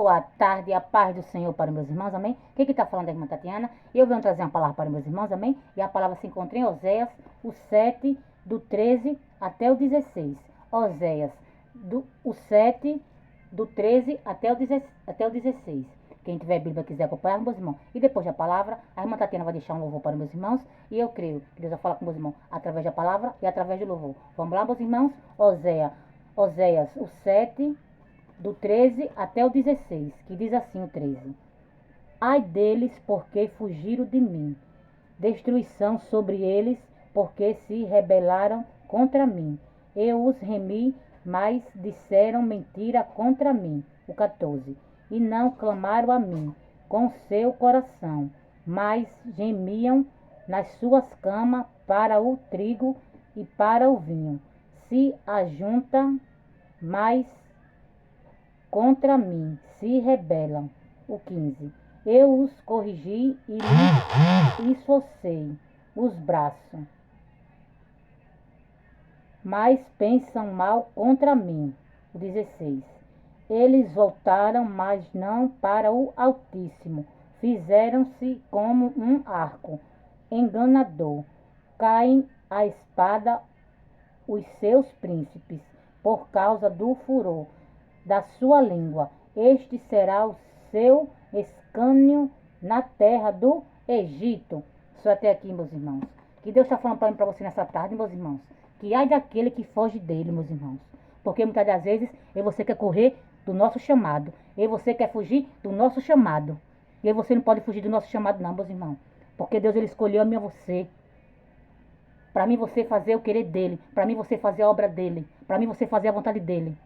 Boa tarde, a paz do Senhor para meus irmãos, amém? Quem que está falando é a irmã Tatiana? Eu venho trazer uma palavra para meus irmãos, amém? E a palavra se encontra em Oséias, o 7, do 13 até o 16. Oséias, o 7, do 13 até o 16. Quem tiver Bíblia quiser acompanhar, meus irmãos. E depois da palavra, a irmã Tatiana vai deixar um louvor para meus irmãos. E eu creio que Deus vai falar com meus irmãos através da palavra e através do louvor. Vamos lá, meus irmãos? Oséias, o 7, do 13 até o 16, que diz assim o 13. Ai deles, porque fugiram de mim. Destruição sobre eles, porque se rebelaram contra mim. Eu os remi, mas disseram mentira contra mim. O 14. E não clamaram a mim com seu coração, mas gemiam nas suas camas para o trigo e para o vinho. Se ajuntam, mas contra mim se rebelam. O 15. Eu os corrigi e lhes esforcei os braços, mas pensam mal contra mim. O 16. Eles voltaram, mas não para o Altíssimo. Fizeram-se como um arco enganador. Caem a espada os seus príncipes, por causa do furor da sua língua. Este será o seu escárnio na terra do Egito. Só até aqui, meus irmãos. Que Deus está falando para mim, para você nessa tarde, meus irmãos. Que ai daquele que foge dele, meus irmãos. Porque muitas das vezes você quer correr do nosso chamado. E você quer fugir do nosso chamado. E você não pode fugir do nosso chamado não, meus irmãos. Porque Deus ele escolheu a mim e a você. Para mim você fazer o querer dele. Para mim você fazer a obra dele. Para mim você fazer a vontade dele.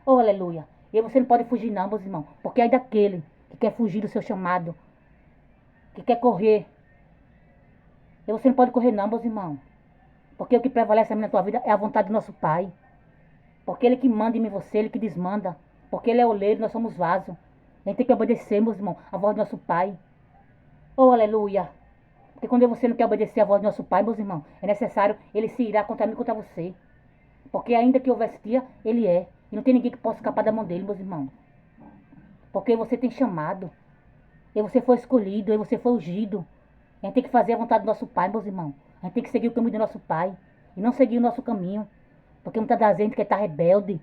Oh, aleluia. E você não pode fugir não, meus irmãos. Porque é daquele que quer fugir do seu chamado. Que quer correr. E você não pode correr não, meus irmãos. Porque o que prevalece na tua vida é a vontade do nosso Pai. Porque Ele que manda em mim você, Ele que desmanda. Porque Ele é oleiro, nós somos vaso. A gente tem que obedecer, meus irmãos, a voz do nosso Pai. Oh, aleluia. Porque quando você não quer obedecer a voz do nosso Pai, meus irmãos, é necessário Ele se irá contra mim e contra você. Porque ainda que houvesse dia, Ele é. E não tem ninguém que possa escapar da mão dele, meus irmãos. Porque você tem chamado. E você foi escolhido, e você foi ungido. A gente tem que fazer a vontade do nosso Pai, meus irmãos. A gente tem que seguir o caminho do nosso Pai. E não seguir o nosso caminho. Porque muitas das vezes a gente quer estar rebelde.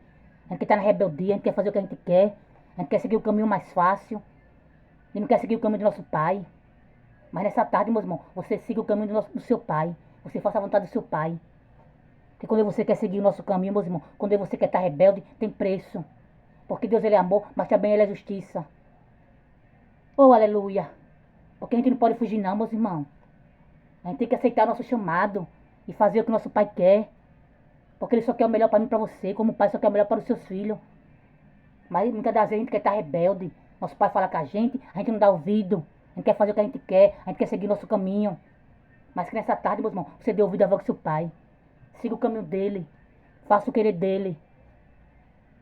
A gente quer estar na rebeldia, a gente quer fazer o que a gente quer. A gente quer seguir o caminho mais fácil. E não quer seguir o caminho do nosso Pai. Mas nessa tarde, meus irmãos, você siga o caminho do seu Pai. Você faça a vontade do seu Pai. Porque quando você quer seguir o nosso caminho, meus irmãos, quando você quer estar rebelde, tem preço. Porque Deus ele é amor, mas também ele é justiça. Oh, aleluia. Porque a gente não pode fugir não, meus irmãos. A gente tem que aceitar nosso chamado e fazer o que nosso Pai quer. Porque Ele só quer o melhor para mim e para você, como o Pai só quer o melhor para os seus filhos. Mas muitas das vezes a gente quer estar rebelde. Nosso Pai fala com a gente não dá ouvido. A gente quer fazer o que a gente quer, a gente quer seguir nosso caminho. Mas que nessa tarde, meus irmãos, você dê ouvido à voz do seu Pai. Siga o caminho dele. Faça o querer dele.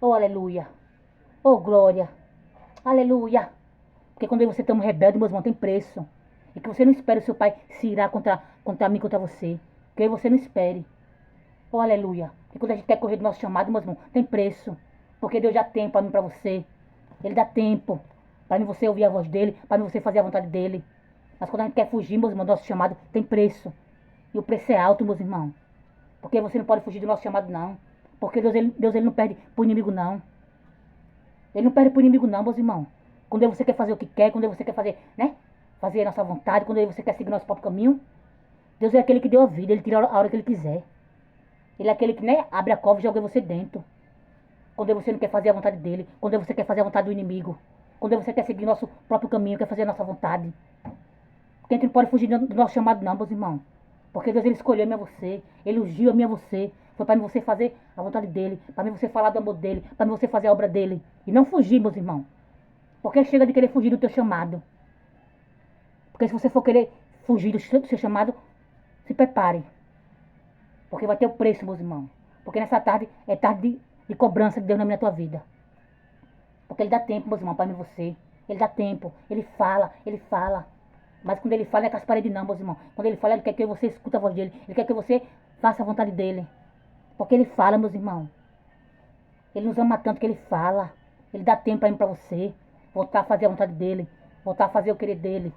Oh, aleluia. Oh, glória. Aleluia. Porque quando você toma rebelde, meus irmãos, tem preço. E que você não espere o seu Pai se irá contra mim, contra você. Que você não espere. Oh, aleluia. E quando a gente quer correr do nosso chamado, meus irmãos, tem preço. Porque Deus já tem para mim, para você. Ele dá tempo para mim você ouvir a voz dele, para mim você fazer a vontade dele. Mas quando a gente quer fugir, meus irmãos, do nosso chamado, tem preço. E o preço é alto, meus irmãos. Porque você não pode fugir do nosso chamado, não. Porque Deus ele não perde pro inimigo, não. Ele não perde pro inimigo, não, meus irmãos. Quando você quer fazer o que quer, quando você quer fazer, né? Fazer a nossa vontade, quando você quer seguir nosso próprio caminho. Deus é aquele que deu a vida, ele tira a hora que ele quiser. Ele é aquele que, né, abre a cova e joga você dentro. Quando você não quer fazer a vontade dele, quando você quer fazer a vontade do inimigo. Quando você quer seguir nosso próprio caminho, quer fazer a nossa vontade. Porque a gente não pode fugir do nosso chamado, não, meus irmãos. Porque Deus ele escolheu a mim a você, ele ungiu a mim a você. Foi para mim você fazer a vontade dele, para mim você falar do amor dele, para mim você fazer a obra dele. E não fugir, meus irmãos. Porque chega de querer fugir do teu chamado. Porque se você for querer fugir do seu chamado, se prepare. Porque vai ter o preço, meus irmãos. Porque nessa tarde é tarde de cobrança de Deus na minha tua vida. Porque ele dá tempo, meus irmãos, para mim e você. Ele dá tempo, ele fala, ele fala. Mas quando ele fala, não é com as paredes não, meus irmãos. Quando ele fala, ele quer que você escute a voz dele. Ele quer que você faça a vontade dele. Porque ele fala, meus irmãos. Ele nos ama tanto que ele fala. Ele dá tempo para mim, para você. voltar a fazer a vontade dele, voltar a fazer o querer dele.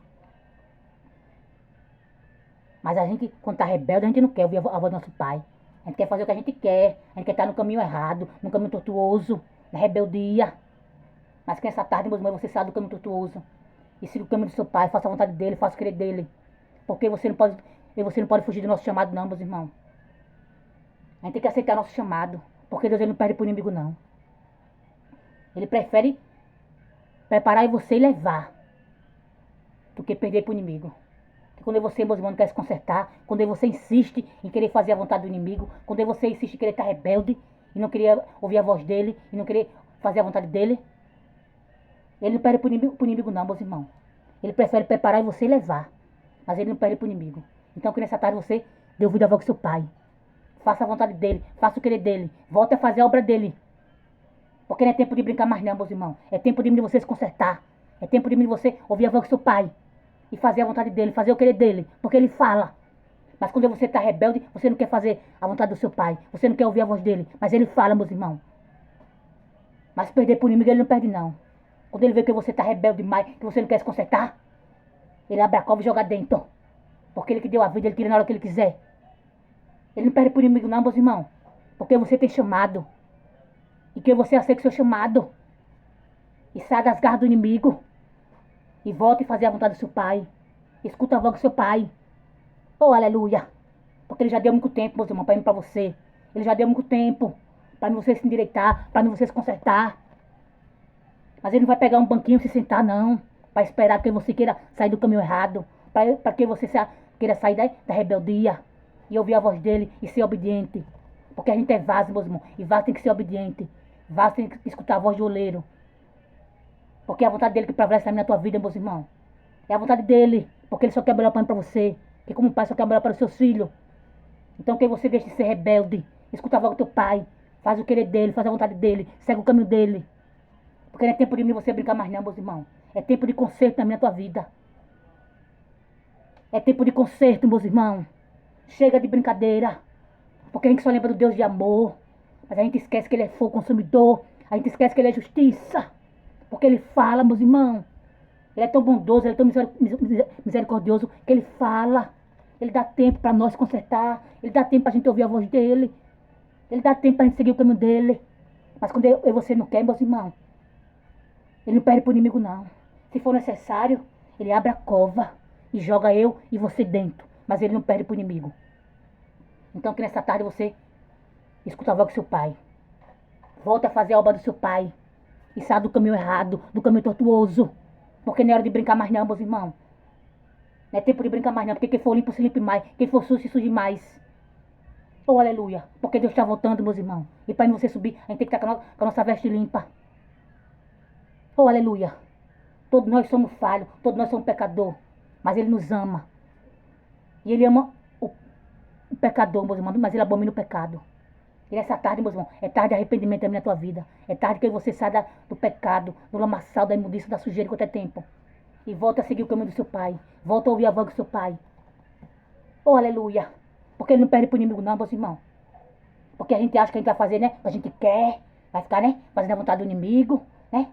Mas a gente, quando tá rebelde, a gente não quer ouvir a voz do nosso pai. A gente quer fazer o que a gente quer. A gente quer estar no caminho errado, no caminho tortuoso, na rebeldia. Mas que nessa tarde, meus irmãos, você sai do caminho tortuoso. E siga o caminho do seu pai, faça a vontade dele, faça o querer dele. Porque você não pode fugir do nosso chamado, não, meus irmãos. A gente tem que aceitar nosso chamado. Porque Deus ele não perde pro inimigo, não. Ele prefere preparar você e levar do que perder pro inimigo. Quando você, meus irmãos, não quer se consertar, quando você insiste em querer fazer a vontade do inimigo, quando você insiste em querer estar rebelde e não querer ouvir a voz dele e não querer fazer a vontade dele, ele não perde pro inimigo não, meus irmãos. Ele prefere preparar você e levar, mas ele não perde pro inimigo. Então que nessa tarde você dê ouvido à voz do seu pai. Faça a vontade dele, faça o querer dele, volte a fazer a obra dele. Porque não é tempo de brincar mais não, meus irmãos. É tempo de você se consertar. É tempo de você ouvir a voz do seu pai. E fazer a vontade dele, fazer o querer dele. Porque ele fala. Mas quando você está rebelde, você não quer fazer a vontade do seu pai. Você não quer ouvir a voz dele. Mas ele fala, meus irmãos. Mas perder pro inimigo ele não perde não. Quando ele vê que você está rebelde demais, que você não quer se consertar, ele abre a cova e joga dentro. Porque ele que deu a vida, ele tira na hora que ele quiser. Ele não perde pro inimigo não, meus irmãos. Porque você tem chamado. E que você aceite o seu chamado. E sai das garras do inimigo. E volte a fazer a vontade do seu pai. Escuta a voz do seu pai. Oh, aleluia. Porque ele já deu muito tempo, meus irmãos, para ir para você. Ele já deu muito tempo para você se endireitar, para você se consertar. Mas ele não vai pegar um banquinho e se sentar, não. Para esperar que você queira sair do caminho errado. Para que você queira sair da rebeldia. E ouvir a voz dele e ser obediente. Porque a gente é vaso, meus irmãos. E vaso tem que ser obediente. Vaso tem que escutar a voz do oleiro. Porque é a vontade dele que prevalece na tua vida, meus irmãos. É a vontade dele. Porque ele só quer melhor para você. Que como pai só quer melhor para os seus filhos. Então que você deixe de ser rebelde. Escuta a voz do teu pai. Faz o querer dele, faz a vontade dele. Segue o caminho dele. Porque não é tempo de mim você brincar mais não, meus irmãos. É tempo de conserto na minha tua vida. É tempo de conserto, meus irmãos. Chega de brincadeira. Porque a gente só lembra do Deus de amor. Mas a gente esquece que ele é fogo consumidor. A gente esquece que ele é justiça. Porque ele fala, meus irmãos. Ele é tão bondoso, ele é tão misericordioso que ele fala. Ele dá tempo para nós consertar. Ele dá tempo para a gente ouvir a voz dele. Ele dá tempo para a gente seguir o caminho dele. Mas quando eu e você não quer, meus irmãos, ele não perde pro inimigo, não. Se for necessário, ele abre a cova e joga eu e você dentro. Mas ele não perde pro inimigo. Então que nessa tarde você escuta a voz do seu pai. Volta a fazer a obra do seu pai. E sai do caminho errado, do caminho tortuoso. Porque não é hora de brincar mais não, meus irmãos. Não é tempo de brincar mais não. Porque quem for limpo se limpe mais. Quem for sujo se suje mais. Oh, aleluia. Porque Deus está voltando, meus irmãos. E para você subir, a gente tem que estar com a nossa veste limpa. Oh, aleluia. Todos nós somos falhos. Todos nós somos pecadores. Mas Ele nos ama. E Ele ama o pecador, meus irmãos. Mas Ele abomina o pecado. E nessa tarde, meus irmãos, é tarde de arrependimento na tua vida. É tarde que você saia do pecado, do lamaçal, da imundícia, da sujeira quanto é tempo. E volta a seguir o caminho do seu pai. Volta a ouvir a voz do seu pai. Oh, aleluia. Porque ele não perde pro inimigo não, meus irmãos. Porque a gente acha que a gente vai fazer, né? A gente quer. Vai ficar, né? Fazendo a vontade do inimigo, né?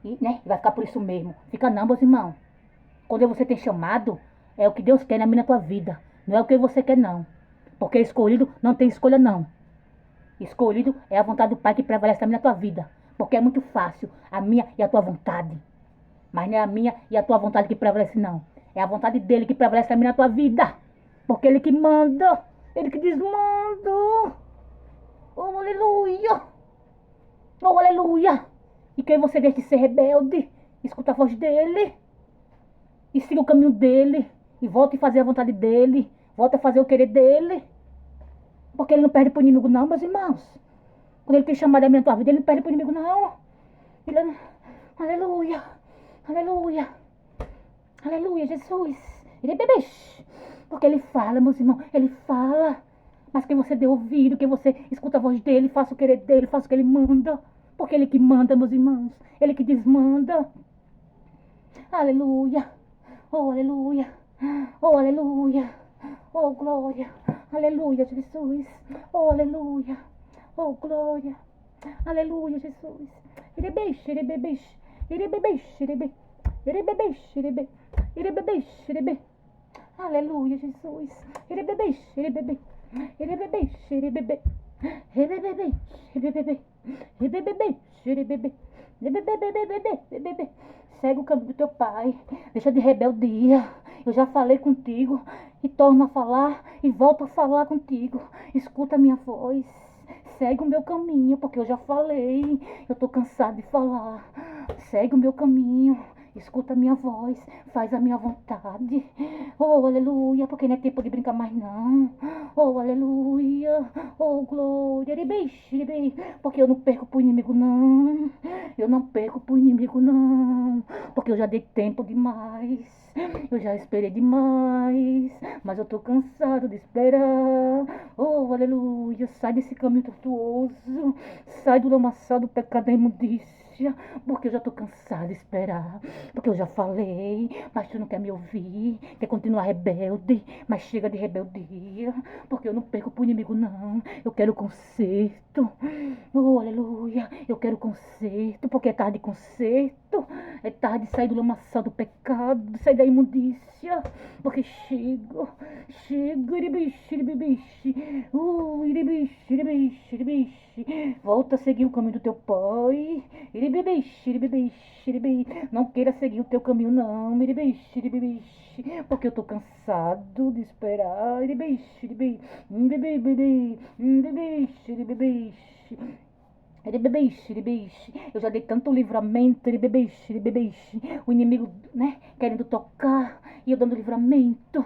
E, né? Vai ficar por isso mesmo. Fica não, meus irmãos. Quando você tem chamado, é o que Deus quer na tua vida. Não é o que você quer, não. Porque escolhido não tem escolha, não. Escolhido é a vontade do Pai que prevalece na tua vida. Porque é muito fácil a minha e a tua vontade. Mas não é a minha e a tua vontade que prevalece, não. É a vontade dele que prevalece na tua vida. Porque ele que manda. Ele que desmanda. Oh, aleluia. Oh, aleluia. E que você deixe de ser rebelde. Escuta a voz dele. E siga o caminho dele. E volte a fazer a vontade dele. Volta a fazer o querer dele. Porque ele não perde pro inimigo não, meus irmãos. Quando ele tem chamado a minha tua vida, ele não perde pro inimigo não. Ele... Aleluia. Aleluia. Aleluia, Jesus. Ele é bebê. Porque ele fala, meus irmãos. Ele fala. Mas que você dê ouvido, que você escuta a voz dele, faça o querer dele, faça o que ele manda. Porque ele que manda, meus irmãos. Ele que desmanda. Aleluia. Oh, aleluia. Oh, aleluia. Oh, glória. Aleluia, Jesus. Oh, aleluia. Oh, glória. Aleluia, Jesus. Ele é beijo. Irebebe, xerebe. Irebebe, xerebe. Irebebe, xerebe. Aleluia, Jesus. Irebebe, xerebebe. Irebebe, xerebebe. Irebebe, xerebebe. Irebebe, xerebebe. Irebebe. Segue o caminho do teu pai. Deixa de rebeldia. Eu já falei contigo e torno a falar e volto a falar contigo. Escuta a minha voz. Segue o meu caminho, porque eu já falei. Eu tô cansado de falar. Segue o meu caminho. Escuta a minha voz, faz a minha vontade. Oh, aleluia, porque não é tempo de brincar mais não. Oh, aleluia, oh, glória, porque eu não perco pro inimigo não. Eu não perco pro inimigo não, porque eu já dei tempo demais. Eu já esperei demais, mas eu tô cansado de esperar. Oh, aleluia, sai desse caminho tortuoso. Sai do lamaçal do pecado da imundícia, porque eu já tô cansado de esperar. Porque eu já falei, mas tu não quer me ouvir. Quer continuar rebelde, mas chega de rebeldia. Porque eu não perco pro inimigo não. Eu quero conserto. Oh, aleluia, eu quero conserto, porque é tarde de conserto. É tarde de sair do lamaçal do pecado, de sair da imundícia. Porque chego, iribishi, iribishi. Volta a seguir o caminho do teu pai. Iribishi. Não queira seguir o teu caminho não, iribishi. Porque eu tô cansado de esperar. Iribishi. Eu já dei tanto livramento, o inimigo, né, querendo tocar, e eu dando livramento,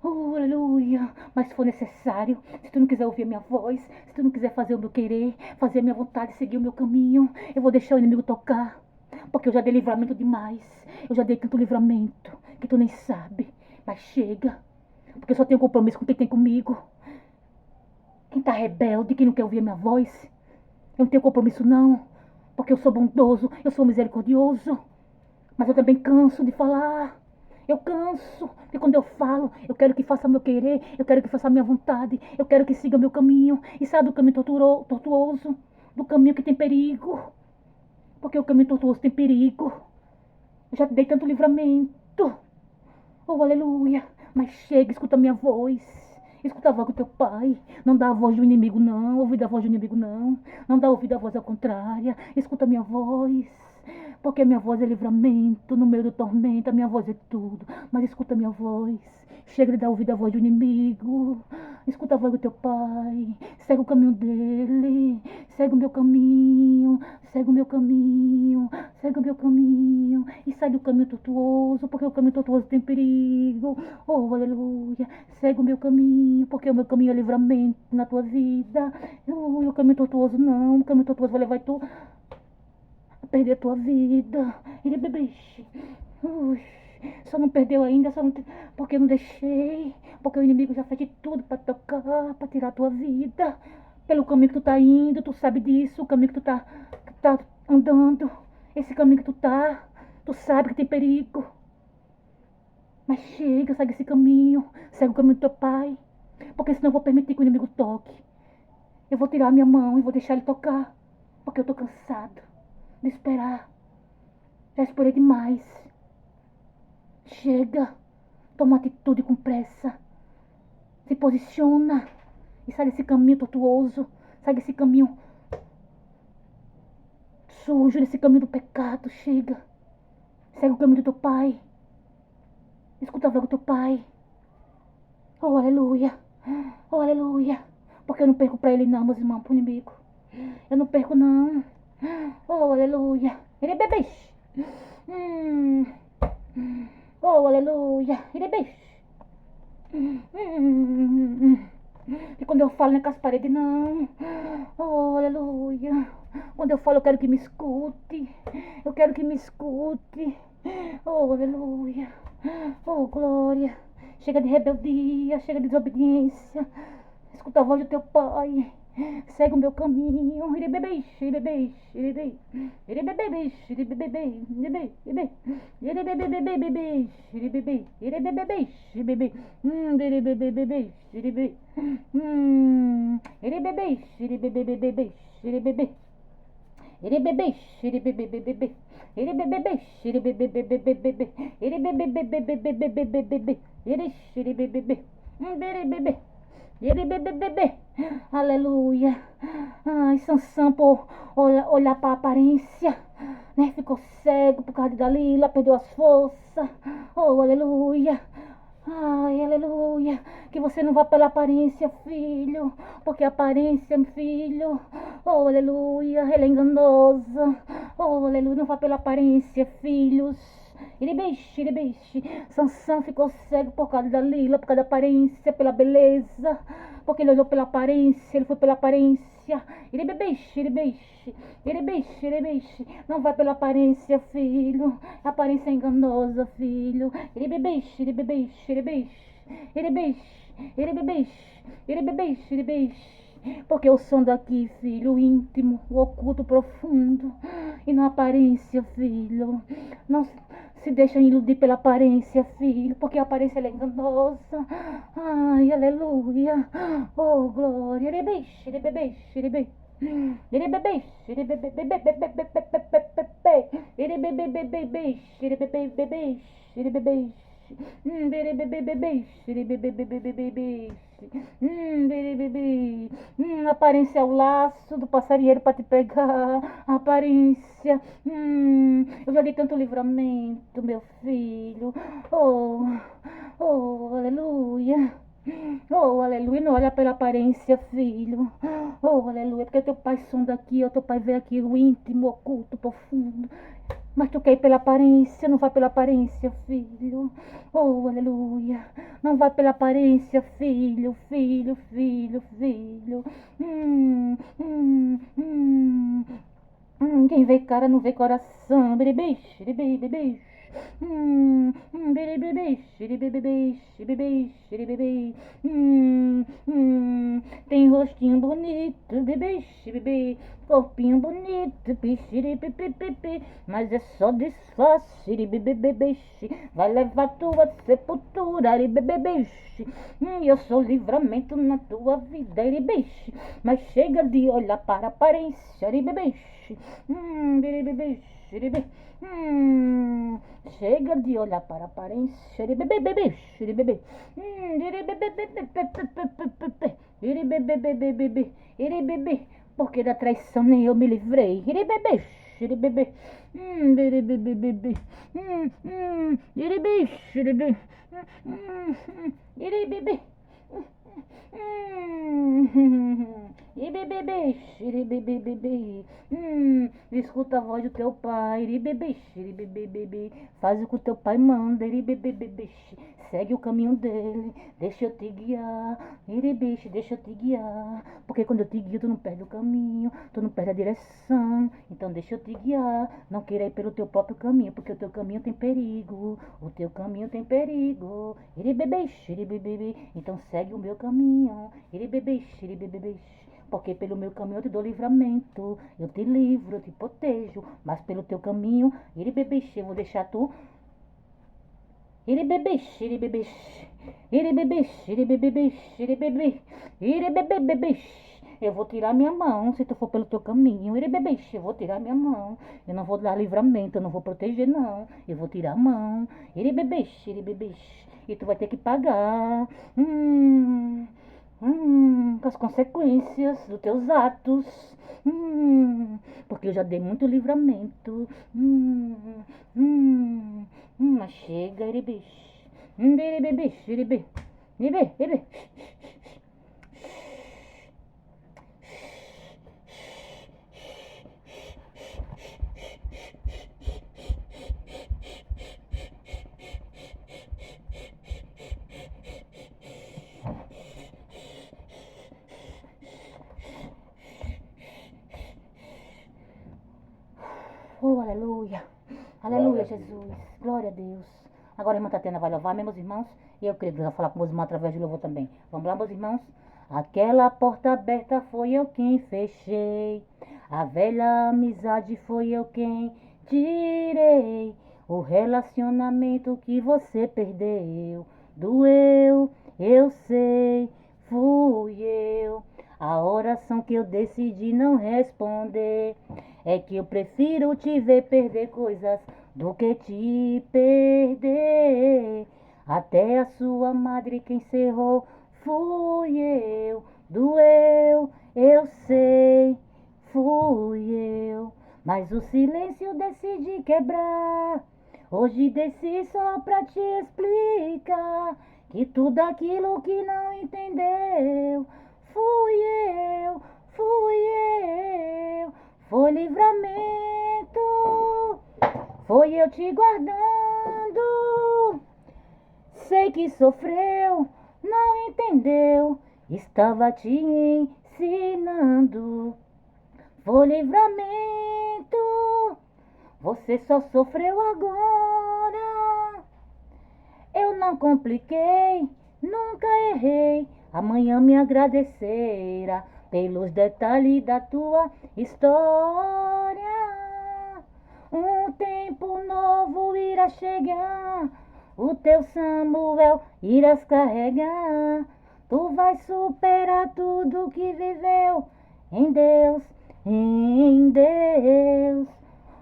aleluia, mas se for necessário, se tu não quiser ouvir a minha voz, se tu não quiser fazer o meu querer, fazer a minha vontade, seguir o meu caminho, eu vou deixar o inimigo tocar, porque eu já dei livramento demais, eu já dei tanto livramento, que tu nem sabe, mas chega, porque eu só tenho compromisso com quem tem comigo, quem tá rebelde, quem não quer ouvir a minha voz, eu não tenho compromisso não, porque eu sou bondoso, eu sou misericordioso, mas eu também canso de falar. Eu canso, porque quando eu falo, eu quero que faça meu querer, eu quero que faça a minha vontade, eu quero que siga meu caminho, e saia do caminho tortuoso, do caminho que tem perigo, porque o caminho tortuoso tem perigo. Eu já te dei tanto livramento, oh aleluia, mas chega, escuta a minha voz. Escuta a voz do teu pai. Não dá a voz do inimigo, não. Ouvido a voz do inimigo, não. Não dá ouvido a voz ao contrária. Escuta a minha voz. Porque a minha voz é livramento. No meio do tormento, a minha voz é tudo. Mas escuta a minha voz. Chega de dar ouvido à voz do inimigo. Escuta a voz do teu pai. Segue o caminho dele. Segue o meu caminho. Segue o meu caminho. Segue o meu caminho. E sai do caminho tortuoso. Porque o caminho tortuoso tem perigo. Oh, aleluia. Segue o meu caminho. Porque o meu caminho é livramento na tua vida. Oh, o caminho tortuoso não. O caminho tortuoso vai levar tu a perder a tua vida. Ele bebê. Só não perdeu ainda, só não porque eu não deixei, porque o inimigo já fez de tudo para tocar, para tirar a tua vida. Pelo caminho que tu tá indo, tu sabe disso, o caminho que tu tá andando, esse caminho que tu sabe que tem perigo. Mas chega, segue esse caminho, segue o caminho do teu pai, porque senão eu vou permitir que o inimigo toque. Eu vou tirar a minha mão e vou deixar ele tocar, porque eu tô cansado de esperar. Já esperei demais. Chega, toma atitude com pressa. Se posiciona e sai desse caminho tortuoso. Sai desse caminho sujo, desse caminho do pecado. Chega. Segue o caminho do teu pai. Escuta a voz do teu pai. Oh, aleluia. Oh, aleluia. Porque eu não perco pra ele não, meus irmãos, pro inimigo. Eu não perco não. Oh, aleluia. Ele é bebê. Oh, aleluia. Ele é bebê. E quando eu falo não é com as paredes, não. Oh, aleluia. Quando eu falo, eu quero que me escute. Eu quero que me escute. Oh, aleluia. Oh, glória. Chega de rebeldia, chega de desobediência. Escuta a voz do teu pai. Segue o meu caminho. Ele bebê, ele bebê, ele bebê. Ele bebê, ele bebê, ele bebê, ele bebê, ele bebê, ele bebê, ele bebê, ele bebê, ele bebê, ele bebê, ele bebê, ele bebê, ele bebê, ele bebê, ele bebê, ele bebê, Ele bebê, ele bebê, bebê, bebê, ele bebê, bebê, bebê, bebê, bebê, ele bebê, bebê, ele bebê, bebê, aleluia. Ai, Sansão, por olhar para a aparência, né? Ficou cego por causa de Dalila, perdeu as forças. Oh, aleluia. Ai, aleluia. Que você não vá pela aparência, filho. Porque a aparência, filho. Oh, aleluia. Ela é enganosa. Oh, aleluia. Não vá pela aparência, filhos. Ele beixe. Sansão ficou cego por causa da Lila, por causa da aparência, pela beleza. Porque ele olhou pela aparência, ele foi pela aparência. Ele beixe. Ele beixe. Não vai pela aparência, filho. A aparência é enganosa, filho. Ele beixe. Ele beixe. Ele beixe. Porque o som daqui, filho, o íntimo, o oculto, profundo, e não a aparência, filho. Não se deixa iludir pela aparência, filho, porque a aparência é enganosa. Ai, aleluia. Oh, glória. Ele beixe. Ele bebê. Ele bebê. Ele bebê. Ele bebê. Ele bebê. Ele bebê. Ele bebê. Aparência é o laço do passarinheiro para te pegar. Aparência. Eu já li tanto livramento, meu filho. Oh, aleluia. Oh, aleluia. Não olha pela aparência, filho. Oh, aleluia. Porque teu pai sonda aqui, o teu pai vê aqui o íntimo, oculto, profundo. Mas tu quer ir pela aparência, não vai pela aparência, filho. Oh, aleluia. Não vai pela aparência, filho. Quem vê cara não vê coração. Bebê. Bebê. Tem rostinho bonito, bebê. Corpinho bonito, mas é só disfarce, bebê. Vai levar tua sepultura, bebê. Eu sou livramento na tua vida, bebê. Mas chega de olhar para a aparência, bebê. Bebê. Chega de olhar para a aparência, bebê. Bebê. Porque da traição nem eu me livrei. Bebê. Bebê. Bebê. Bebê. Escuta a voz do teu pai. Bebê. Faz o que o teu pai manda. Bebê. Segue o caminho dele. Deixa eu te guiar. Deixa eu te guiar. Porque quando eu te guio, tu não perde o caminho. Tu não perde a direção. Então deixa eu te guiar. Não queira ir pelo teu próprio caminho. Porque o teu caminho tem perigo. O teu caminho tem perigo. Bebê. Então segue o meu caminho. Bebê. Porque pelo meu caminho eu te dou livramento. Eu te livro, eu te protejo. Mas pelo teu caminho, bebê, eu vou deixar tu. Bebê. Bebê. Eu vou tirar minha mão se tu for pelo teu caminho. Bebê, eu vou tirar minha mão. Eu não vou dar livramento, eu não vou proteger, não. Eu vou tirar a mão. Bebê. E tu vai ter que pagar. Com as consequências dos teus atos. Porque eu já dei muito livramento. Mas chega, bebê. Bebê. Oh, aleluia. Aleluia, Jesus. Glória a Deus. Agora a irmã Tatiana vai louvar, meus irmãos. E eu creio que vai falar com meus irmãos através de louvor também. Vamos lá, meus irmãos? Aquela porta aberta foi eu quem fechei. A velha amizade foi eu quem tirei. O relacionamento que você perdeu. Doeu, eu sei, fui eu. A oração que eu decidi não responder. É que eu prefiro te ver perder coisas do que te perder. Até a sua madre quem encerrou fui eu. Doeu, eu sei, fui eu. Mas o silêncio decidi quebrar. Hoje desci só pra te explicar que tudo aquilo que não entendeu fui eu, fui eu. Foi livramento, foi eu te guardando. Sei que sofreu, não entendeu, estava te ensinando. Foi livramento, você só sofreu agora. Eu não compliquei, nunca errei. Amanhã me agradecerá pelos detalhes da tua história. Um tempo novo irá chegar, o teu Samuel irás carregar. Tu vais superar tudo que viveu em Deus, em Deus.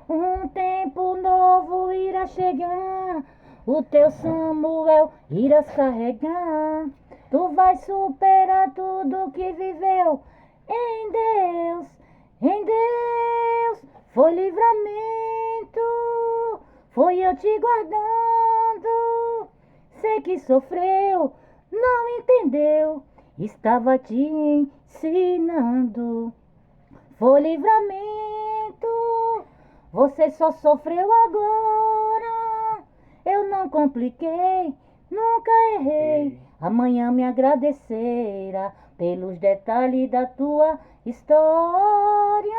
Um tempo novo irá chegar, o teu Samuel irás carregar. Tu vais superar tudo que viveu em Deus, em Deus. Foi livramento, foi eu te guardando. Sei que sofreu, não entendeu, estava te ensinando. Foi livramento, você só sofreu agora. Eu não compliquei, nunca errei. Amanhã me agradecerá pelos detalhes da tua história.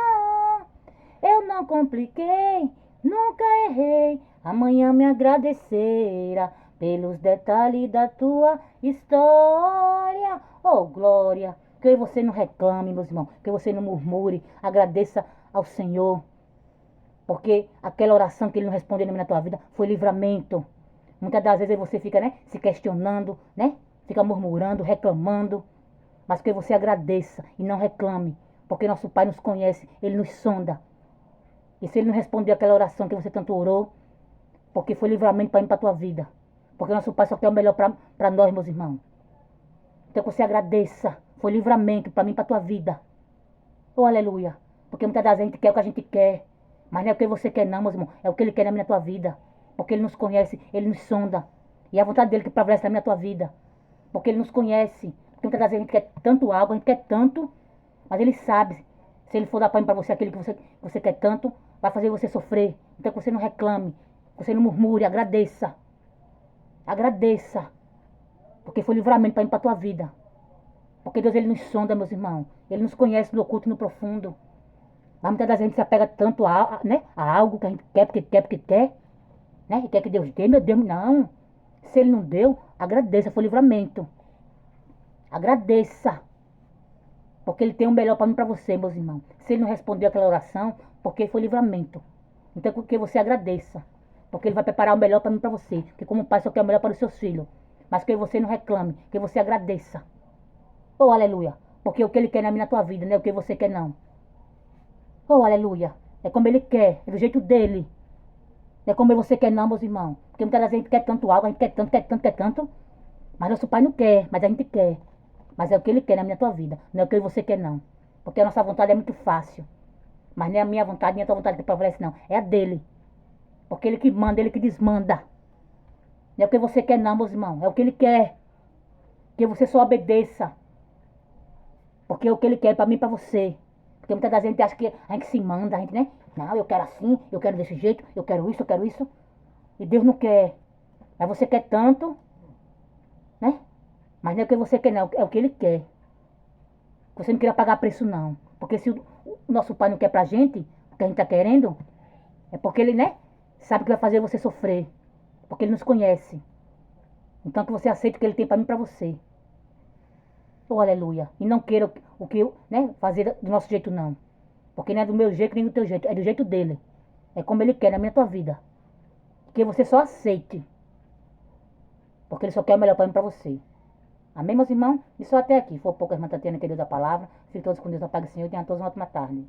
Eu não compliquei, nunca errei. Amanhã me agradecerá pelos detalhes da tua história. Oh, glória! Que você não reclame, meus irmãos. Que você não murmure. Agradeça ao Senhor. Porque aquela oração que Ele não respondeu na tua vida foi livramento. Muitas das vezes você fica, né, se questionando, né? Fica murmurando, reclamando. Mas que você agradeça e não reclame. Porque nosso Pai nos conhece, Ele nos sonda. E se Ele não respondeu aquela oração que você tanto orou, porque foi livramento para mim e para a tua vida. Porque nosso Pai só quer o melhor para nós, meus irmãos. Então que você agradeça. Foi livramento para mim e para a tua vida. Oh, aleluia. Porque muitas das vezes a gente quer o que a gente quer. Mas não é o que você quer não, meus irmãos. É o que Ele quer na minha tua vida. Porque Ele nos conhece, Ele nos sonda. E é a vontade dEle que prevalece na minha tua vida. Porque Ele nos conhece. Porque muitas das vezes a gente quer tanto algo, a gente quer tanto. Mas Ele sabe. Se Ele for dar para você aquilo que você quer tanto, vai fazer você sofrer. Então que você não reclame. Que você não murmure, agradeça. Agradeça. Porque foi livramento para mim e para a tua vida. Porque Deus, Ele nos sonda, meus irmãos. Ele nos conhece no oculto e no profundo. Mas muitas das vezes a gente se apega tanto né, a algo que a gente quer, porque quer. Né? E quer que Deus dê, meu Deus, não. Se Ele não deu, agradeça, foi livramento. Agradeça. Porque Ele tem o melhor para mim e para você, meus irmãos. Se Ele não respondeu aquela oração, porque foi livramento. Então que você agradeça. Porque Ele vai preparar o melhor para mim e para você. Porque como pai só quer o melhor para os seus filhos. Mas que você não reclame, que você agradeça. Oh, aleluia. Porque o que Ele quer na tua vida, não é o que você quer, não. Oh, aleluia. É como Ele quer, é do jeito dEle. Não é como você quer, não, meus irmãos. Porque muitas vezes a gente quer tanto algo, a gente quer tanto, quer tanto, quer tanto. Mas nosso Pai não quer, mas a gente quer. Mas é o que Ele quer na tua vida, não é o que você quer, não. Porque a nossa vontade é muito fácil. Mas nem a minha vontade, nem a tua vontade que prevalece, não. É a dEle. Porque Ele que manda, Ele que desmanda. Não é o que você quer, não, meus irmãos. É o que Ele quer. Que você só obedeça. Porque é o que Ele quer para mim e para você. Porque muitas das vezes a gente acha que a gente se manda, a gente, né? Não, eu quero assim, eu quero desse jeito, eu quero isso, eu quero isso. E Deus não quer. Mas você quer tanto, né? Mas não é o que você quer, não. É o que Ele quer. Você não queria pagar preço, não. Porque se o nosso Pai não quer pra gente, o que a gente tá querendo, é porque Ele, né? Sabe que vai fazer você sofrer. Porque Ele nos conhece. Então que você aceite o que Ele tem pra mim e pra você. Oh, aleluia. E não queira o que eu, né, fazer do nosso jeito, não. Porque não é do meu jeito nem do teu jeito. É do jeito dEle. É como Ele quer na minha tua vida. Que você só aceite. Porque Ele só quer o melhor pra mim e pra você. Amém, meus irmãos? E só até aqui. Foi pouco, a irmã Tatiana, que deu da palavra. Fiquem todos com Deus, apague o Senhor. E tenham todos uma ótima tarde.